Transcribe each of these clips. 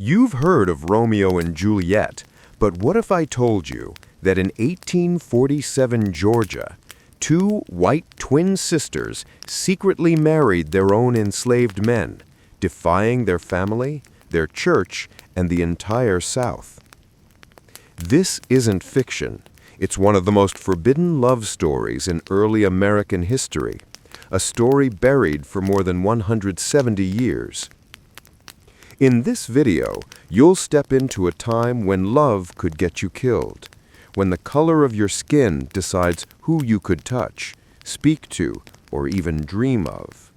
You've heard of Romeo and Juliet, but what if I told you that in 1847 Georgia, two white twin sisters secretly married their own enslaved men, defying their family, their church, and the entire South? This isn't fiction. It's one of the most forbidden love stories in early American history, a story buried for more than 170 years. In this video, you'll step into a time when love could get you killed, when the color of your skin decides who you could touch, speak to, or even dream of.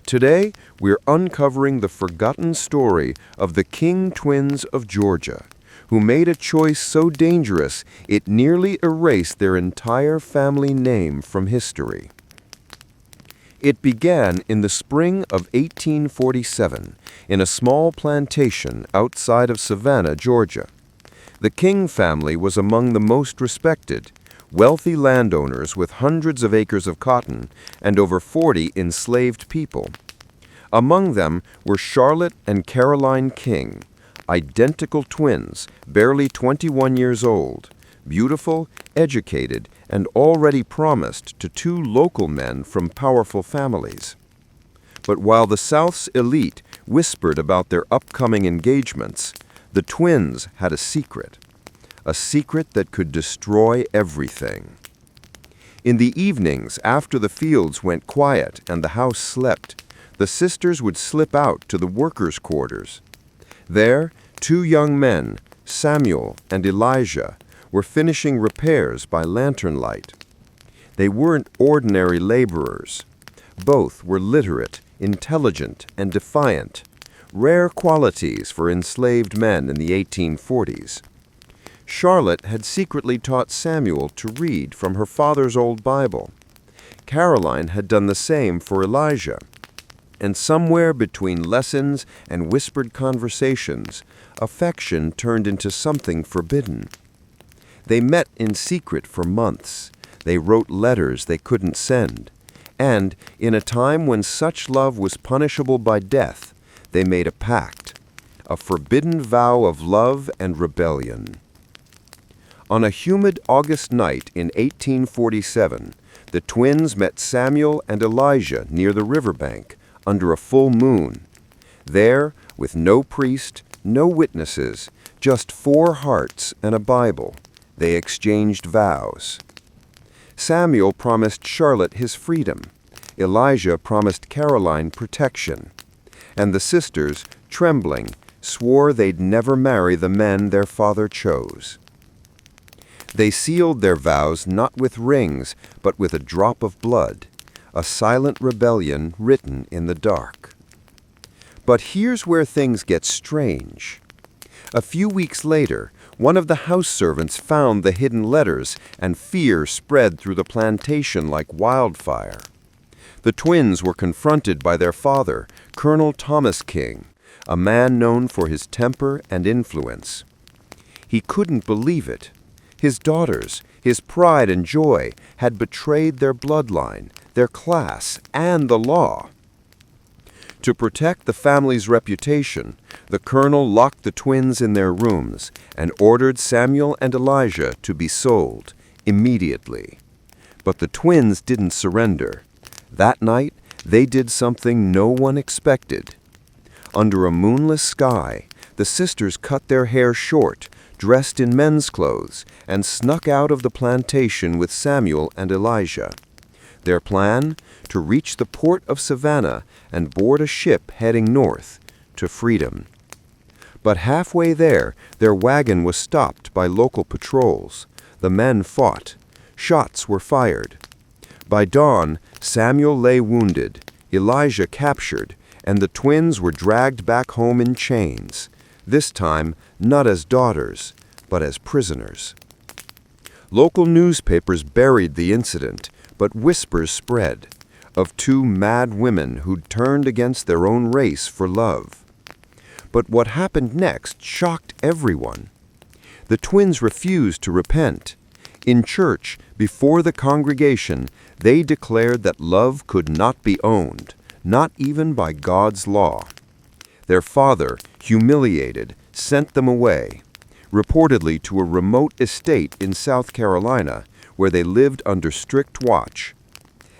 Today, we're uncovering the forgotten story of the King twins of Georgia, who made a choice so dangerous it nearly erased their entire family name from history. It began in the spring of 1847 in a small plantation outside of Savannah, Georgia. The King family was among the most respected, wealthy landowners with hundreds of acres of cotton and over 40 enslaved people. Among them were Charlotte and Caroline King, identical twins, barely 21 years old, beautiful, educated, and already promised to two local men from powerful families. But while the South's elite whispered about their upcoming engagements, the twins had a secret that could destroy everything. In the evenings, after the fields went quiet and the house slept, the sisters would slip out to the workers' quarters. There, two young men, Samuel and Elijah, were finishing repairs by lantern light. They weren't ordinary laborers. Both were literate, intelligent, and defiant, rare qualities for enslaved men in the 1840s. Charlotte had secretly taught Samuel to read from her father's old Bible. Caroline had done the same for Elijah. And somewhere between lessons and whispered conversations, affection turned into something forbidden. They met in secret for months. They wrote letters they couldn't send. And, in a time when such love was punishable by death, they made a pact, a forbidden vow of love and rebellion. On a humid August night in 1847, the twins met Samuel and Elijah near the riverbank, under a full moon. There, with no priest, no witnesses, just 4 hearts and a Bible, they exchanged vows. Samuel promised Charlotte his freedom. Elijah promised Caroline protection. And the sisters, trembling, swore they'd never marry the men their father chose. They sealed their vows not with rings, but with a drop of blood, a silent rebellion written in the dark. But here's where things get strange. A few weeks later, one of the house servants found the hidden letters, and fear spread through the plantation like wildfire. The twins were confronted by their father, Colonel Thomas King, a man known for his temper and influence. He couldn't believe it. His daughters, his pride and joy, had betrayed their bloodline, their class, and the law. To protect the family's reputation, the colonel locked the twins in their rooms and ordered Samuel and Elijah to be sold immediately. But the twins didn't surrender. That night, they did something no one expected. Under a moonless sky, the sisters cut their hair short, dressed in men's clothes, and snuck out of the plantation with Samuel and Elijah. Their plan? To reach the port of Savannah and board a ship heading north, to freedom. But halfway there, their wagon was stopped by local patrols. The men fought. Shots were fired. By dawn, Samuel lay wounded, Elijah captured, and the twins were dragged back home in chains, this time not as daughters, but as prisoners. Local newspapers buried the incident, but whispers spread of two mad women who'd turned against their own race for love. But what happened next shocked everyone. The twins refused to repent. In church, before the congregation, they declared that love could not be owned, not even by God's law. Their father, humiliated, sent them away, reportedly to a remote estate in South Carolina, where they lived under strict watch.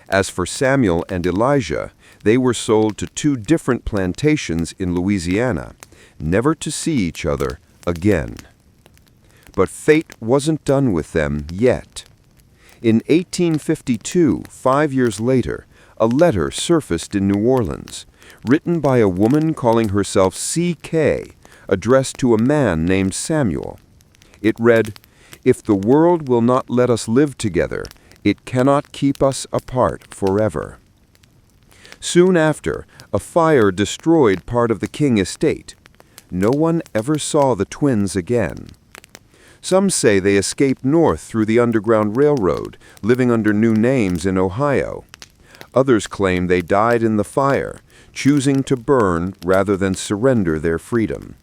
As for Samuel and Elijah, they were sold to 2 different plantations in Louisiana, never to see each other again. But fate wasn't done with them yet. In 1852, 5 years later, a letter surfaced in New Orleans, written by a woman calling herself C.K., addressed to a man named Samuel. It read, "If the world will not let us live together, it cannot keep us apart forever." Soon after, a fire destroyed part of the King estate. No one ever saw the twins again. Some say they escaped north through the Underground Railroad, living under new names in Ohio. Others claim they died in the fire, choosing to burn rather than surrender their freedom.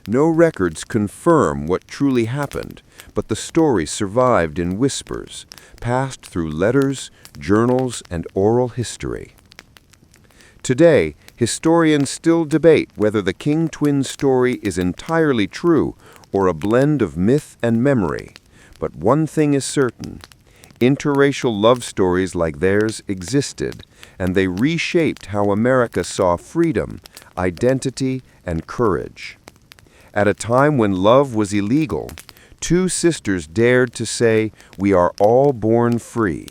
No records confirm what truly happened, but the story survived in whispers, passed through letters, journals, and oral history. Today, historians still debate whether the King twins story is entirely true or a blend of myth and memory. But one thing is certain: interracial love stories like theirs existed, and they reshaped how America saw freedom, identity, and courage. At a time when love was illegal, 2 sisters dared to say, "We are all born free."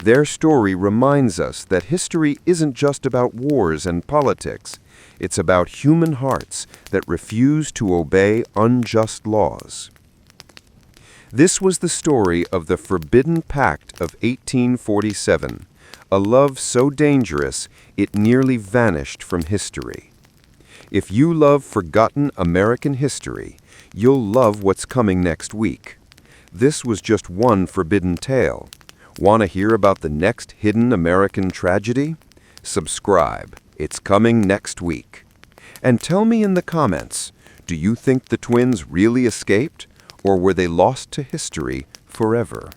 Their story reminds us that history isn't just about wars and politics. It's about human hearts that refuse to obey unjust laws. This was the story of the Forbidden Pact of 1847, a love so dangerous it nearly vanished from history. If you love forgotten American history, you'll love what's coming next week. This was just one forbidden tale. Want to hear about the next hidden American tragedy? Subscribe. It's coming next week. And tell me in the comments, do you think the twins really escaped, or were they lost to history forever?